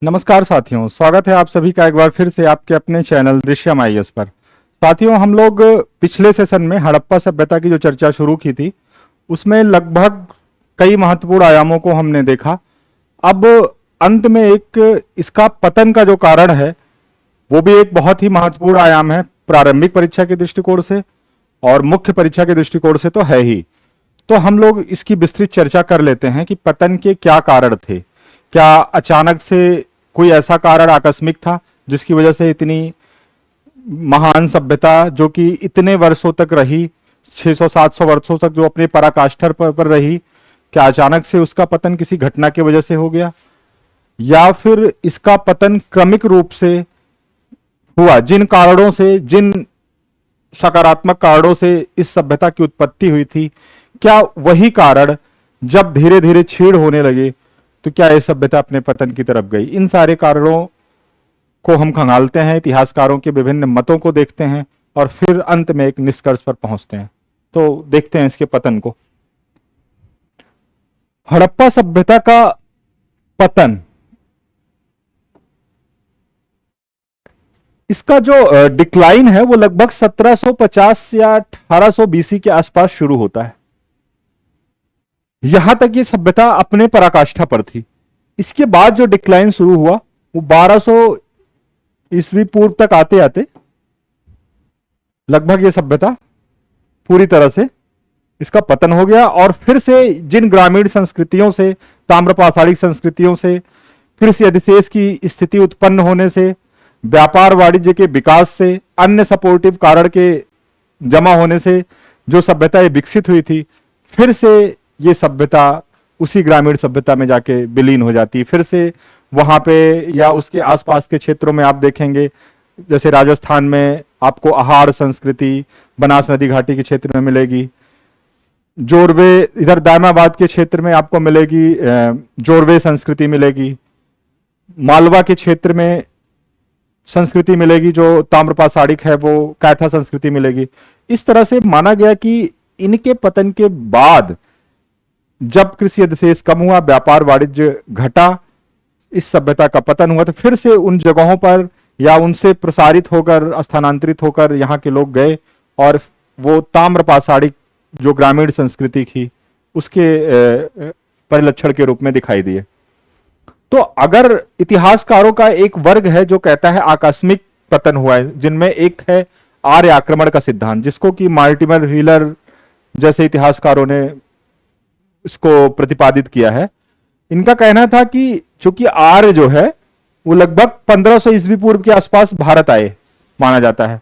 नमस्कार साथियों, स्वागत है आप सभी का एक बार फिर से आपके अपने चैनल दृश्यम आईएएस पर। साथियों, हम लोग पिछले सेशन में हड़प्पा सभ्यता की जो चर्चा शुरू की थी उसमें लगभग कई महत्वपूर्ण आयामों को हमने देखा। अब अंत में एक इसका पतन का जो कारण है वो भी एक बहुत ही महत्वपूर्ण आयाम है, प्रारंभिक परीक्षा के दृष्टिकोण से और मुख्य परीक्षा के दृष्टिकोण से तो है ही। तो हम लोग इसकी विस्तृत चर्चा कर लेते हैं कि पतन के क्या कारण थे। क्या अचानक से कोई ऐसा कारण आकस्मिक था जिसकी वजह से इतनी महान सभ्यता जो कि इतने वर्षों तक रही, 600-700 वर्षों तक जो अपने पराकाष्ठा पर रही, क्या अचानक से उसका पतन किसी घटना की वजह से हो गया, या फिर इसका पतन क्रमिक रूप से हुआ? जिन कारणों से, जिन सकारात्मक कारणों से इस सभ्यता की उत्पत्ति हुई थी, क्या वही कारण जब धीरे धीरे क्षीण होने लगे तो क्या यह सभ्यता अपने पतन की तरफ गई? इन सारे कारणों को हम खंगालते हैं, इतिहासकारों के विभिन्न मतों को देखते हैं और फिर अंत में एक निष्कर्ष पर पहुंचते हैं। तो देखते हैं इसके पतन को। हड़प्पा सभ्यता का पतन, इसका जो डिक्लाइन है वो लगभग 1750 या 1800 बीसी के आसपास शुरू होता है। यहां तक ये सभ्यता अपने पराकाष्ठा पर थी। इसके बाद जो डिक्लाइन शुरू हुआ वो 1200 ईस्वी पूर्व तक आते आते लगभग ये सभ्यता पूरी तरह से इसका पतन हो गया। और फिर से जिन ग्रामीण संस्कृतियों से, ताम्रपाषाणिक संस्कृतियों से, कृषि अधिशेष की स्थिति उत्पन्न होने से, व्यापार वाणिज्य के विकास से, अन्य सपोर्टिव कारण के जमा होने से जो सभ्यता विकसित हुई थी, फिर से ये सभ्यता उसी ग्रामीण सभ्यता में जाके विलीन हो जाती। फिर से वहां पे या उसके आसपास के क्षेत्रों में आप देखेंगे, जैसे राजस्थान में आपको आहार संस्कृति बनास नदी घाटी के क्षेत्र में मिलेगी, जोरवे इधर दायमाबाद के क्षेत्र में आपको मिलेगी, जोरवे संस्कृति मिलेगी, मालवा के क्षेत्र में संस्कृति मिलेगी जो ताम्रपाषाणिक है, वो कैथा संस्कृति मिलेगी। इस तरह से माना गया कि इनके पतन के बाद जब कृषि अधिशेष कम हुआ, व्यापार वाणिज्य घटा, इस सभ्यता का पतन हुआ, तो फिर से उन जगहों पर या उनसे प्रसारित होकर, स्थानांतरित होकर यहाँ के लोग गए और वो ताम्रपाषाणिक जो ग्रामीण संस्कृति थी उसके परिलक्षण के रूप में दिखाई दिए। तो अगर इतिहासकारों का एक वर्ग है जो कहता है आकस्मिक पतन हुआ है, जिनमें एक है आर्य आक्रमण का सिद्धांत, जिसको कि मार्टिमर व्हीलर जैसे इतिहासकारों ने इसको प्रतिपादित किया है। इनका कहना था कि चूंकि आर्य जो है वो लगभग 1500 ईस्वी पूर्व के आसपास भारत आए, माना जाता है,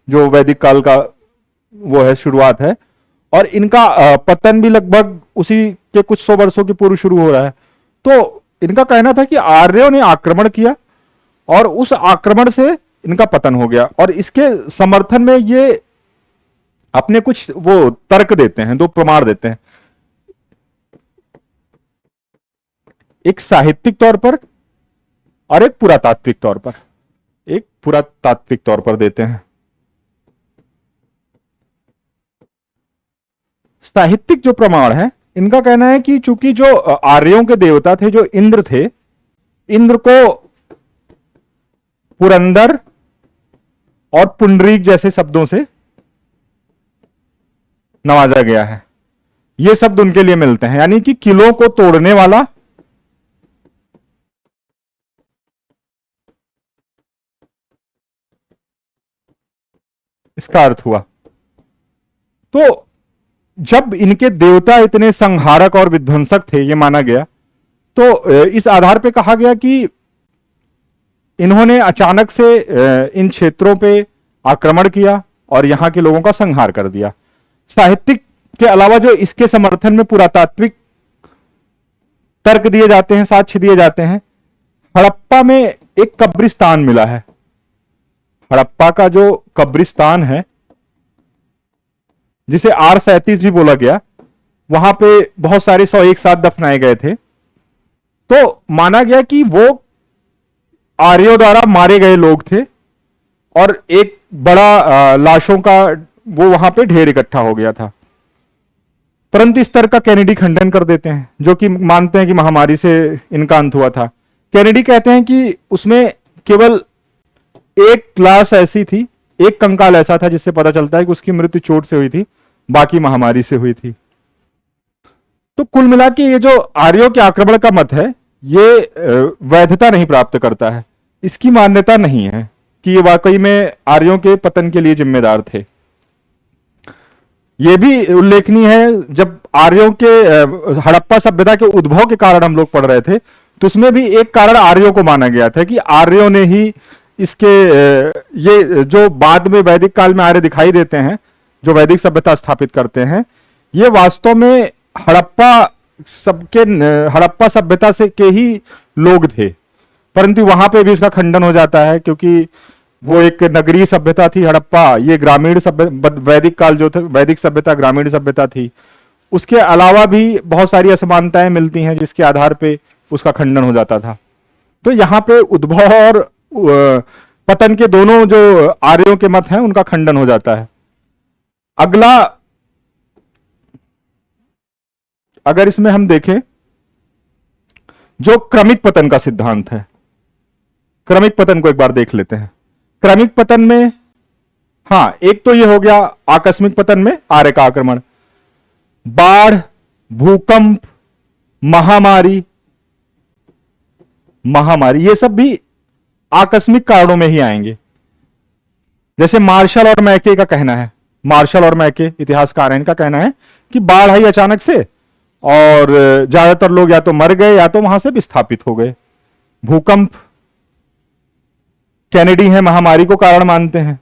जो वैदिक काल का वो है, शुरुआत है, और इनका पतन भी लगभग उसी के कुछ 100 वर्षों के पूर्व शुरू हो रहा है। तो इनका कहना था कि आर्यों ने आक्रमण किया और उस आक्रमण से इनका पतन हो गया। और इसके समर्थन में ये अपने कुछ वो तर्क देते हैं, दो प्रमाण देते हैं, एक साहित्यिक तौर पर और एक पुरातात्विक तौर पर। एक पुरातात्विक तौर पर देते हैं। साहित्यिक जो प्रमाण है, इनका कहना है कि चूंकि जो आर्यों के देवता थे, जो इंद्र थे, इंद्र को पुरंदर और पुंडरीक जैसे शब्दों से नवाजा गया है। ये शब्द उनके लिए मिलते हैं, यानी कि किलों को तोड़ने वाला, इसका अर्थ हुआ। तो जब इनके देवता इतने संहारक और विध्वंसक थे, ये माना गया, तो इस आधार पे कहा गया कि इन्होंने अचानक से इन क्षेत्रों पे आक्रमण किया और यहां के लोगों का संहार कर दिया। साहित्यिक के अलावा जो इसके समर्थन में पुरातात्विक तर्क दिए जाते हैं, साक्ष्य दिए जाते हैं, हड़प्पा में एक कब्रिस्तान मिला है। हड़प्पा का जो कब्रिस्तान है, जिसे R37 भी बोला गया, वहां पे बहुत सारे 100 एक साथ दफनाए गए थे। तो माना गया कि वो आर्यों द्वारा मारे गए लोग थे और एक बड़ा लाशों का वो वहां पे ढेर इकट्ठा हो गया था। परंतु इस तरह का कैनेडी खंडन कर देते हैं, जो कि मानते हैं कि महामारी से इनका अंत हुआ था। कैनेडी कहते हैं कि उसमें केवल एक लाश ऐसी थी, एक कंकाल ऐसा था जिससे पता चलता है कि उसकी मृत्यु चोट से हुई थी, बाकी महामारी से हुई थी। तो कुल मिला के ये जो आर्यों के आक्रमण का मत है, ये वैधता नहीं प्राप्त करता है, इसकी मान्यता नहीं है कि ये वाकई में आर्यों के पतन के लिए जिम्मेदार थे। यह भी उल्लेखनीय है, जब आर्यों के हड़प्पा सभ्यता के उद्भव के कारण हम लोग पढ़ रहे थे, तो उसमें भी एक कारण आर्यों को माना गया था कि आर्यों ने ही इसके ये जो बाद में वैदिक काल में आर्य दिखाई देते हैं, जो वैदिक सभ्यता स्थापित करते हैं, ये वास्तव में हड़प्पा सभ्यता से के ही लोग थे। परंतु वहां पे भी इसका खंडन हो जाता है, क्योंकि वो एक नगरीय सभ्यता थी हड़प्पा, ये ग्रामीण वैदिक काल जो था, वैदिक सभ्यता ग्रामीण सभ्यता थी। उसके अलावा भी बहुत सारी असमानताएं मिलती हैं जिसके आधार पे उसका खंडन हो जाता था। तो यहाँ पे उद्भव और पतन के दोनों जो आर्यों के मत हैं उनका खंडन हो जाता है। अगला, अगर इसमें हम देखें, जो क्रमिक पतन का सिद्धांत है, क्रमिक पतन को एक बार देख लेते हैं। क्रमिक पतन में, हाँ, एक तो ये हो गया आकस्मिक पतन में आर्य का आक्रमण, बाढ़, भूकंप, महामारी, ये सब भी आकस्मिक कारणों में ही आएंगे। जैसे मार्शल और मैके का कहना है, मार्शल और मैके इतिहासकार हैं, इनका कहना है कि बाढ़ आई अचानक से और ज्यादातर लोग या तो मर गए या तो वहां से विस्थापित हो गए। भूकंप, कैनेडी है, महामारी को कारण मानते हैं।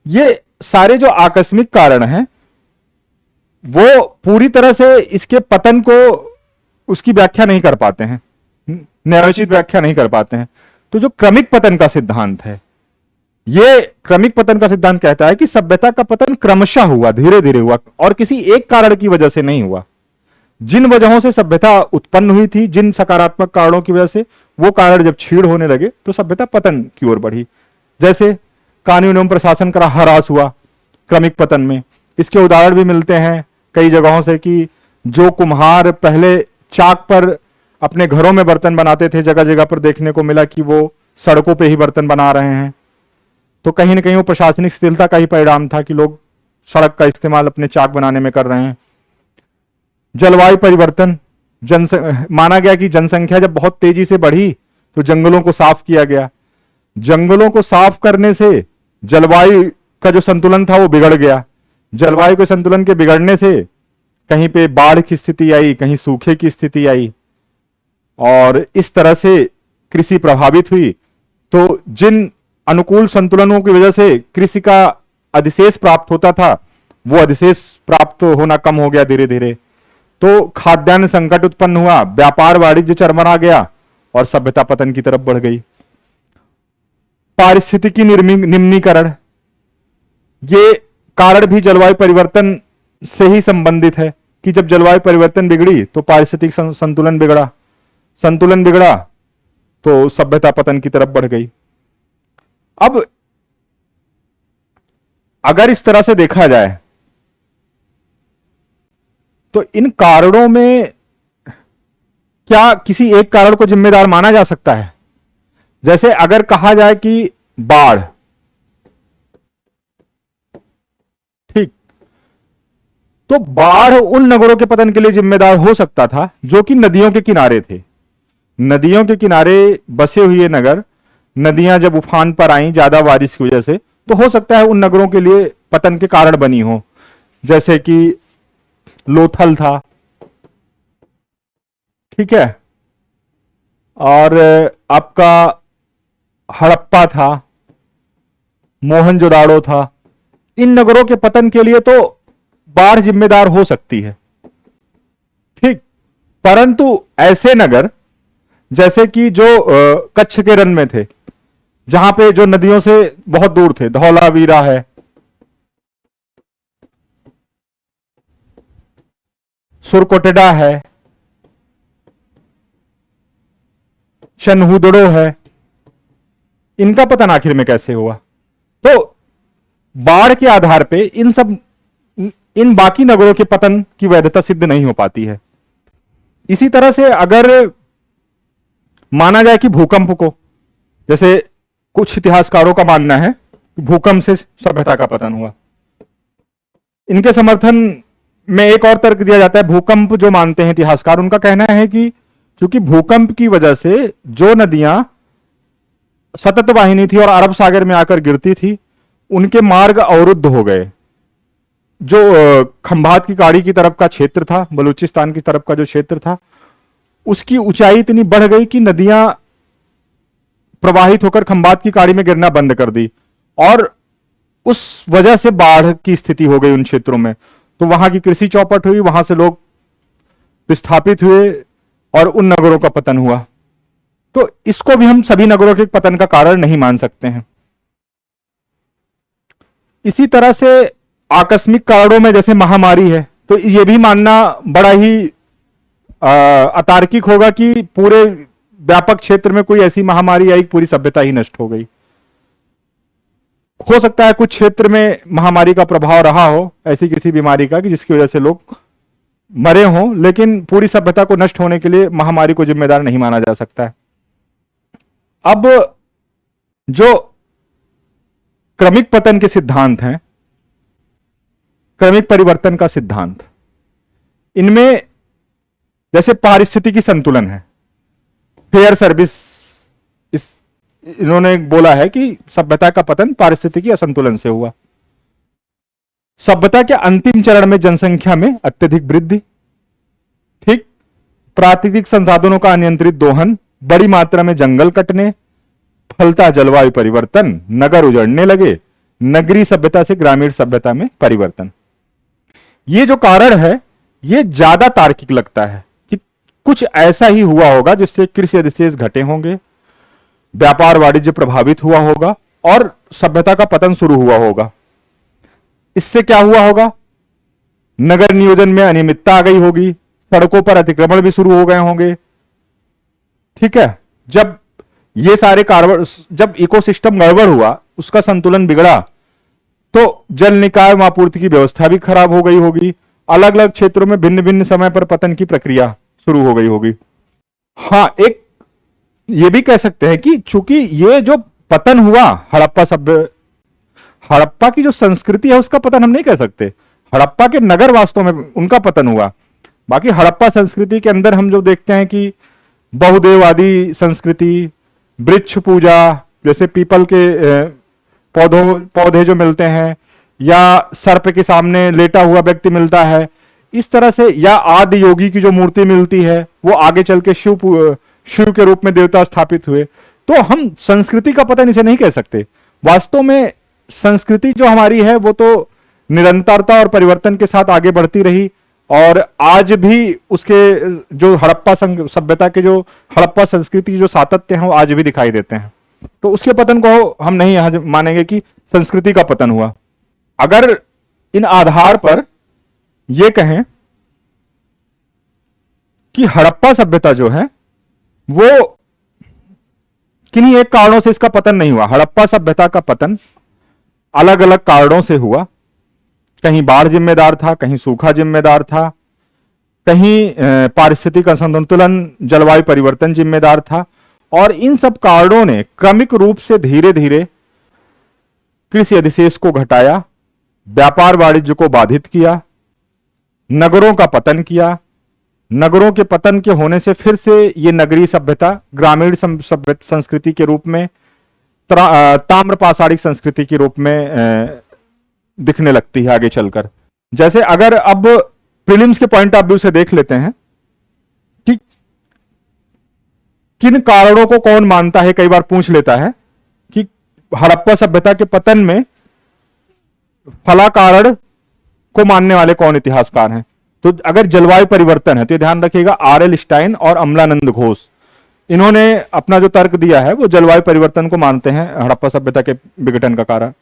ये सारे जो आकस्मिक कारण हैं वो पूरी तरह से इसके पतन को उसकी व्याख्या नहीं कर पाते हैं, न्यायोचित व्याख्या नहीं कर पाते हैं। तो जो क्रमिक पतन का सिद्धांत है, ये क्रमिक पतन का सिद्धांत कहता है कि सभ्यता का पतन क्रमशः हुआ, धीरे धीरे हुआ और किसी एक कारण की वजह से नहीं हुआ। जिन वजहों से सभ्यता उत्पन्न हुई थी, जिन सकारात्मक कारणों की वजह से, वो कारण जब छीड़ होने लगे तो सभ्यता पतन की ओर बढ़ी। जैसे कानून एवं प्रशासन का ह्रास हुआ क्रमिक पतन में। इसके उदाहरण भी मिलते हैं कई जगहों से कि जो कुम्हार पहले चाक पर अपने घरों में बर्तन बनाते थे, जगह जगह पर देखने को मिला कि वो सड़कों पे ही बर्तन बना रहे हैं। तो कहीं ना कहीं वो प्रशासनिक शिथिलता का ही परिणाम था कि लोग सड़क का इस्तेमाल अपने चाक बनाने में कर रहे हैं। जलवायु परिवर्तन, माना गया कि जनसंख्या जब बहुत तेजी से बढ़ी तो जंगलों को साफ किया गया। जंगलों को साफ करने से जलवायु का जो संतुलन था वो बिगड़ गया। जलवायु के संतुलन के बिगड़ने से कहीं पे बाढ़ की स्थिति आई, कहीं सूखे की स्थिति आई और इस तरह से कृषि प्रभावित हुई। तो जिन अनुकूल संतुलनों की वजह से कृषि का अधिशेष प्राप्त होता था, वो अधिशेष प्राप्त होना कम हो गया धीरे धीरे। तो खाद्यान्न संकट उत्पन्न हुआ, व्यापार वाणिज्य चरमरा गया और सभ्यता पतन की तरफ बढ़ गई। पारिस्थितिकी निम्नीकरण, ये कारण भी जलवायु परिवर्तन से ही संबंधित है कि जब जलवायु परिवर्तन बिगड़ी तो पारिस्थितिक संतुलन बिगड़ा, संतुलन बिगड़ा तो सभ्यता पतन की तरफ बढ़ गई। अब अगर इस तरह से देखा जाए तो इन कारणों में क्या किसी एक कारण को जिम्मेदार माना जा सकता है? जैसे अगर कहा जाए कि बाढ़, ठीक, तो बाढ़ उन नगरों के पतन के लिए जिम्मेदार हो सकता था जो कि नदियों के किनारे थे। नदियों के किनारे बसे हुए नगर, नदियां जब उफान पर आई ज्यादा बारिश की वजह से, तो हो सकता है उन नगरों के लिए पतन के कारण बनी हो। जैसे कि लोथल था, ठीक है, और आपका हड़प्पा था, मोहनजोदाड़ो था। इन नगरों के पतन के लिए तो बाढ़ जिम्मेदार हो सकती है, ठीक। परंतु ऐसे नगर जैसे कि जो कच्छ के रन में थे, जहां पे जो नदियों से बहुत दूर थे, धौलावीरा है, सुरकोटेडा है, चन्हुदड़ो है, इनका पतन आखिर में कैसे हुआ? तो बाढ़ के आधार पे इन बाकी नगरों के पतन की वैधता सिद्ध नहीं हो पाती है। इसी तरह से अगर माना जाए कि भूकंप को, जैसे कुछ इतिहासकारों का मानना है कि भूकंप से सभ्यता का पतन हुआ। इनके समर्थन में एक और तर्क दिया जाता है, भूकंप जो मानते हैं इतिहासकार, उनका कहना है कि क्योंकि भूकंप की वजह से जो नदियां सतत वाहिनी थी और अरब सागर में आकर गिरती थी, उनके मार्ग अवरुद्ध हो गए। जो खंभात की खाड़ी की तरफ का क्षेत्र था, बलूचिस्तान की तरफ का जो क्षेत्र था, उसकी ऊंचाई इतनी बढ़ गई कि नदियां प्रवाहित होकर खंभात की खाड़ी में गिरना बंद कर दी, और उस वजह से बाढ़ की स्थिति हो गई उन क्षेत्रों में। तो वहां की कृषि चौपट हुई, वहां से लोग विस्थापित हुए और उन नगरों का पतन हुआ। तो इसको भी हम सभी नगरों के पतन का कारण नहीं मान सकते हैं। इसी तरह से आकस्मिक कारणों में जैसे महामारी है, तो यह भी मानना बड़ा ही अतार्किक होगा कि पूरे व्यापक क्षेत्र में कोई ऐसी महामारी आई, पूरी सभ्यता ही नष्ट हो गई। हो सकता है कुछ क्षेत्र में महामारी का प्रभाव रहा हो, ऐसी किसी बीमारी का कि जिसकी वजह से लोग मरे हों, लेकिन पूरी सभ्यता को नष्ट होने के लिए महामारी को जिम्मेदार नहीं माना जा सकता है। अब जो क्रमिक पतन के सिद्धांत हैं, क्रमिक परिवर्तन का सिद्धांत, इनमें जैसे पारिस्थितिकी संतुलन है, फेयर सर्विस, इन्होंने बोला है कि सभ्यता का पतन पारिस्थितिकी असंतुलन से हुआ। सभ्यता के अंतिम चरण में जनसंख्या में अत्यधिक वृद्धि, ठीक, प्राकृतिक संसाधनों का अनियंत्रित दोहन, बड़ी मात्रा में जंगल कटने, फलता जलवायु परिवर्तन, नगर उजड़ने लगे, नगरीय सभ्यता से ग्रामीण सभ्यता में परिवर्तन। ये जो कारण है, ये ज्यादा तार्किक लगता है कि कुछ ऐसा ही हुआ होगा जिससे कृषि अधिशेष घटे होंगे, व्यापार वाणिज्य प्रभावित हुआ होगा और सभ्यता का पतन शुरू हुआ होगा। इससे क्या हुआ होगा? नगर नियोजन में अनियमितता आ गई होगी, सड़कों पर अतिक्रमण भी शुरू हो गए होंगे। ठीक है, जब ये सारे कार्बन, जब इकोसिस्टम गड़बड़ हुआ, उसका संतुलन बिगड़ा, तो जल निकाय आपूर्ति की व्यवस्था भी खराब हो गई होगी। अलग अलग क्षेत्रों में भिन्न भिन्न समय पर पतन की प्रक्रिया शुरू हो गई होगी। हाँ, एक ये भी कह सकते हैं कि चूंकि ये जो पतन हुआ हड़प्पा की जो संस्कृति है उसका पतन हम नहीं कह सकते। हड़प्पा के नगर वास्तव में उनका पतन हुआ। बाकी हड़प्पा संस्कृति के अंदर हम जो देखते हैं कि बहुदेववादी संस्कृति, वृक्ष पूजा, जैसे पीपल के पौधे जो मिलते हैं, या सर्प के सामने लेटा हुआ व्यक्ति मिलता है, इस तरह से, या आदि योगी की जो मूर्ति मिलती है, वो आगे चल के शिव के रूप में देवता स्थापित हुए। तो हम संस्कृति का पतन इसे नहीं कह सकते। वास्तव में संस्कृति जो हमारी है वो तो निरंतरता और परिवर्तन के साथ आगे बढ़ती रही, और आज भी उसके जो हड़प्पा सभ्यता के जो हड़प्पा संस्कृति के जो सातत्य हैं वो आज भी दिखाई देते हैं। तो उसके पतन को हम नहीं यहां मानेंगे कि संस्कृति का पतन हुआ। अगर इन आधार पर यह कहें कि हड़प्पा सभ्यता जो है वो किन्हीं एक कारणों से इसका पतन नहीं हुआ। हड़प्पा सभ्यता का पतन अलग अलग कारणों से हुआ। कहीं बाढ़ जिम्मेदार था, कहीं सूखा जिम्मेदार था, कहीं पारिस्थितिक असंतुलन, जलवायु परिवर्तन जिम्मेदार था, और इन सब कारणों ने क्रमिक रूप से धीरे धीरे कृषि अधिशेष को घटाया, व्यापार वाणिज्य को बाधित किया, नगरों का पतन किया। नगरों के पतन के होने से फिर से ये नगरीय सभ्यता ग्रामीण संस्कृति के रूप में, ताम्र पाषाणिक संस्कृति के रूप में दिखने लगती है आगे चलकर। जैसे अगर अब प्रीलिम्स के पॉइंट ऑफ व्यू से देख लेते हैं कि किन कारणों को कौन मानता है, कई बार पूछ लेता है कि हड़प्पा सभ्यता के पतन में फला कारण को मानने वाले कौन इतिहासकार हैं। तो अगर जलवायु परिवर्तन है तो ध्यान रखिएगा, आर.एल. स्टाइन और अमलानंद घोष, इन्होंने अपना जो तर्क दिया है वो जलवायु परिवर्तन को मानते हैं हड़प्पा सभ्यता के विघटन का कारण।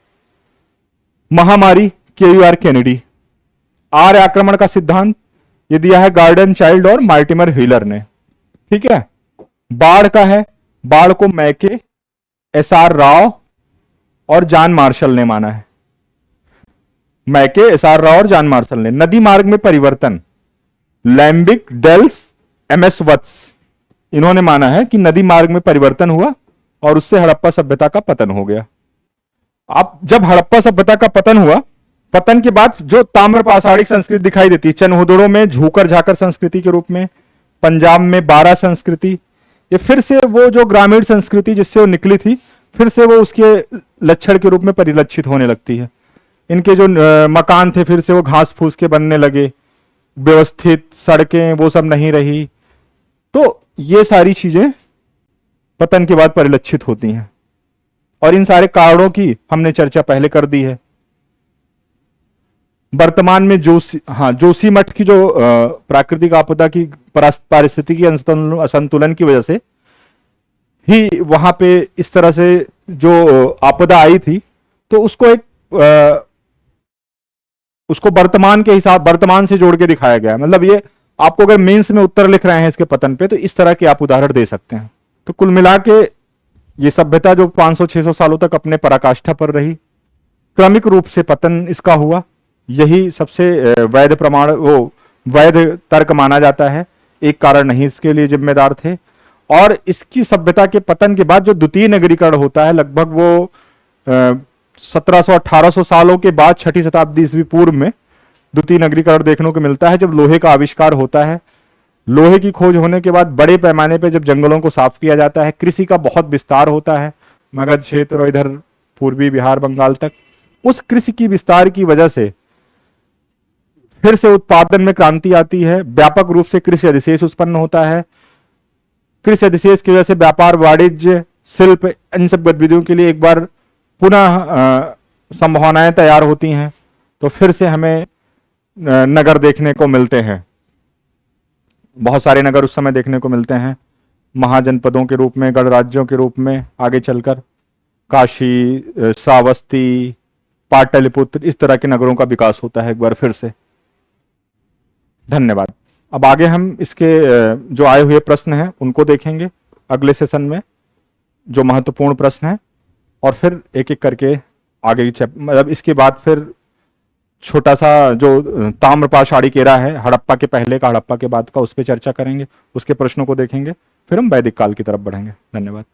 महामारी, के.यू.आर. केनेडी। आर्य आक्रमण का सिद्धांत ये दिया है गार्डन चाइल्ड और मार्टिमर व्हीलर ने। ठीक है। बाढ़ का है, बाढ़ को मैके, एस.आर. राव और जॉन मार्शल ने माना है। मैके, एस.आर. राव और जॉन मार्शल ने। नदी मार्ग में परिवर्तन, लैम्बिक, डेल्स, एम.एस. वत्स, इन्होंने माना है कि नदी मार्ग में परिवर्तन हुआ और उससे हड़प्पा सभ्यता का पतन हो गया। अब जब हड़प्पा सभ्यता का पतन हुआ, पतन के बाद जो ताम्र पाषाणिक संस्कृति दिखाई देती है, चनहुदड़ों में झूकर झाकर संस्कृति के रूप में, पंजाब में बारा संस्कृति, ये फिर से वो जो ग्रामीण संस्कृति जिससे वो निकली थी, फिर से वो उसके लक्षण के रूप में परिलक्षित होने लगती है। इनके जो मकान थे फिर से वो घास फूस के बनने लगे, व्यवस्थित सड़कें वो सब नहीं रही। तो ये सारी चीजें पतन के बाद परिलक्षित होती हैं और इन सारे कारणों की हमने चर्चा पहले कर दी है। वर्तमान में जोशीमठ की जो प्राकृतिक आपदा की पारिस्थितिकी असंतुलन की वजह से ही वहां पे इस तरह से जो आपदा आई थी, तो उसको उसको वर्तमान के हिसाब, वर्तमान से जोड़ के दिखाया गया है। मतलब ये आपको अगर मेंस में उत्तर लिख रहे हैं इसके पतन पे, तो इस तरह के आप उदाहरण दे सकते हैं। तो कुल मिला के ये सभ्यता जो 500-600 सालों तक अपने पराकाष्ठा पर रही, क्रमिक रूप से पतन इसका हुआ, यही सबसे वैध प्रमाण, वो वैध तर्क माना जाता है। एक कारण नहीं इसके लिए जिम्मेदार थे। और इसकी सभ्यता के पतन के बाद जो द्वितीय नगरीकरण होता है, लगभग वो 1700-1800 सालों के बाद, 6ठी शताब्दी ईस्वी पूर्व में द्वितीय नगरीकरण देखने को मिलता है, जब लोहे का आविष्कार होता है। लोहे की खोज होने के बाद बड़े पैमाने पर जब जंगलों को साफ किया जाता है, कृषि का बहुत विस्तार होता है मगध क्षेत्र और इधर पूर्वी बिहार बंगाल तक। उस कृषि की विस्तार की वजह से फिर से उत्पादन में क्रांति आती है, व्यापक रूप से कृषि अधिशेष उत्पन्न होता है। कृषि अधिशेष की वजह से व्यापार, वाणिज्य, शिल्प, इन सब गतिविधियों के लिए एक बार पुनः संभावनाएं तैयार होती हैं। तो फिर से हमें नगर देखने को मिलते हैं, बहुत सारे नगर उस समय देखने को मिलते हैं, महाजनपदों के रूप में, गणराज्यों के रूप में। आगे चलकर काशी, श्रावस्ती, पाटलिपुत्र, इस तरह के नगरों का विकास होता है एक बार फिर से। धन्यवाद। अब आगे हम इसके जो आए हुए प्रश्न हैं उनको देखेंगे अगले सेशन में, जो महत्वपूर्ण प्रश्न हैं, और फिर एक एक करके आगे मतलब इसके बाद फिर छोटा सा जो ताम्रपाषाणिक एरा है, हड़प्पा के पहले का, हड़प्पा के बाद का, उस पर चर्चा करेंगे, उसके प्रश्नों को देखेंगे, फिर हम वैदिक काल की तरफ बढ़ेंगे। धन्यवाद।